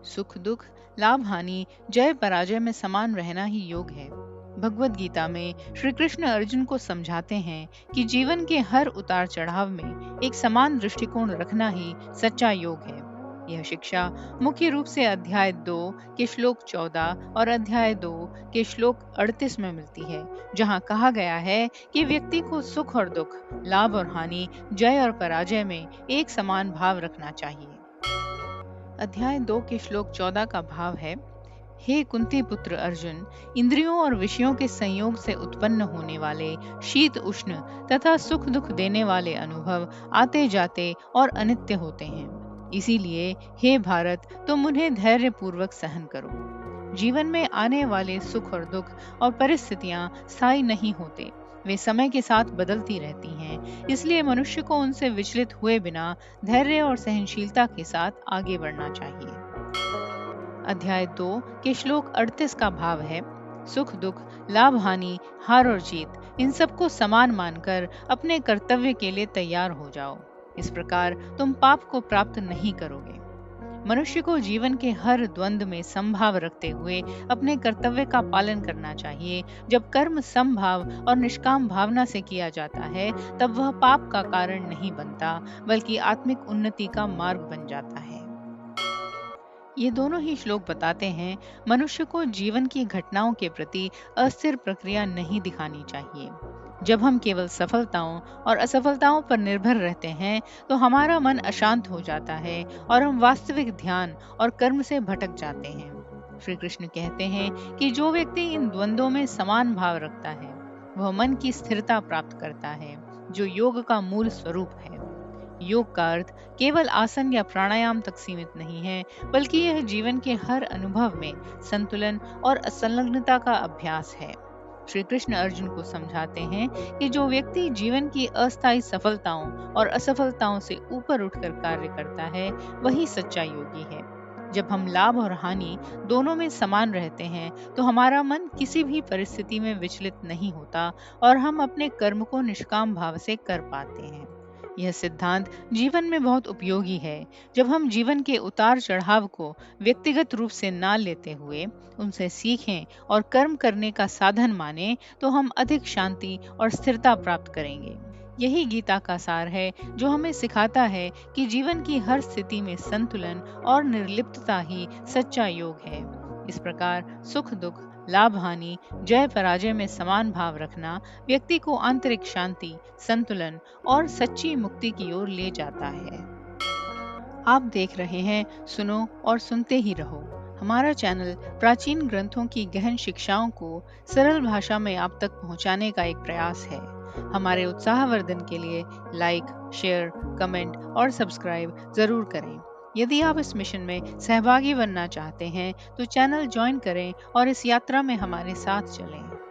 सुख दुख, लाभ हानि, जय पराजय में समान रहना ही योग है। भगवत गीता में श्री कृष्ण अर्जुन को समझाते हैं कि जीवन के हर उतार चढ़ाव में एक समान दृष्टिकोण रखना ही सच्चा योग है। यह शिक्षा मुख्य रूप से अध्याय 2 के श्लोक 14 और अध्याय 2 के श्लोक 38 में मिलती है, जहाँ कहा गया है कि व्यक्ति को सुख और दुख, लाभ और हानि, जय और पराजय में एक समान भाव रखना चाहिए। अध्याय 2 के श्लोक 14 का भाव है, हे कुंती पुत्र अर्जुन, इंद्रियों और विषयों के संयोग से उत्पन्न होने वाले शीत उष्ण तथा सुख दुख देने वाले अनुभव आते जाते और अनित्य होते हैं। इसीलिए हे भारत, तुम उन्हें धैर्य पूर्वक सहन करो। जीवन में आने वाले सुख और दुख और परिस्थितियां स्थायी नहीं होते, वे समय के साथ बदलती रहती हैं। इसलिए मनुष्य को उनसे विचलित हुए बिना धैर्य और सहनशीलता के साथ आगे बढ़ना चाहिए। अध्याय 2 के श्लोक 38 का भाव है, सुख दुख, लाभ हानि, हार और जीत, इन सबको समान मानकर अपने कर्तव्य के लिए तैयार हो जाओ। इस प्रकार तुम पाप को प्राप्त नहीं करोगे। मनुष्य को जीवन के हर द्वंद में समभाव रखते हुए अपने कर्तव्य का पालन करना चाहिए। जब कर्म समभाव और निष्काम भावना से किया जाता है, तब वह पाप का कारण नहीं बनता, बल्कि आत्मिक उन्नति का मार्ग बन जाता है। ये दोनों ही श्लोक बताते हैं, मनुष्य को जीवन की घटनाओं के प्रति अस्थिर प्रक्रिया नहीं दिखानी चाहिए। जब हम केवल सफलताओं और असफलताओं पर निर्भर रहते हैं, तो हमारा मन अशांत हो जाता है और हम वास्तविक ध्यान और कर्म से भटक जाते हैं। श्री कृष्ण कहते हैं कि जो व्यक्ति इन द्वंद्वों में समान भाव रखता है, वह मन की स्थिरता प्राप्त करता है, जो योग का मूल स्वरूप है। योग का अर्थ केवल आसन या प्राणायाम तक सीमित नहीं है, बल्कि यह जीवन के हर अनुभव में संतुलन और असंलग्नता का अभ्यास है। श्री कृष्ण अर्जुन को समझाते हैं कि जो व्यक्ति जीवन की अस्थायी सफलताओं और असफलताओं से ऊपर उठकर कार्य करता है, वही सच्चा योगी है। जब हम लाभ और हानि दोनों में समान रहते हैं, तो हमारा मन किसी भी परिस्थिति में विचलित नहीं होता और हम अपने कर्म को निष्काम भाव से कर पाते हैं। यह सिद्धांत जीवन में बहुत उपयोगी है। जब हम जीवन के उतार चढ़ाव को व्यक्तिगत रूप से ना लेते हुए उनसे सीखें और कर्म करने का साधन माने, तो हम अधिक शांति और स्थिरता प्राप्त करेंगे। यही गीता का सार है, जो हमें सिखाता है कि जीवन की हर स्थिति में संतुलन और निर्लिप्तता ही सच्चा योग है। इस प्रकार सुख दुख, लाभ हानि, जय पराजय में समान भाव रखना व्यक्ति को आंतरिक शांति, संतुलन और सच्ची मुक्ति की ओर ले जाता है। आप देख रहे हैं सुनो और सुनते ही रहो। हमारा चैनल प्राचीन ग्रंथों की गहन शिक्षाओं को सरल भाषा में आप तक पहुंचाने का एक प्रयास है। हमारे उत्साहवर्धन के लिए लाइक, शेयर, कमेंट और सब्सक्राइब जरूर करें। यदि आप इस मिशन में सहभागी बनना चाहते हैं, तो चैनल ज्वाइन करें और इस यात्रा में हमारे साथ चलें।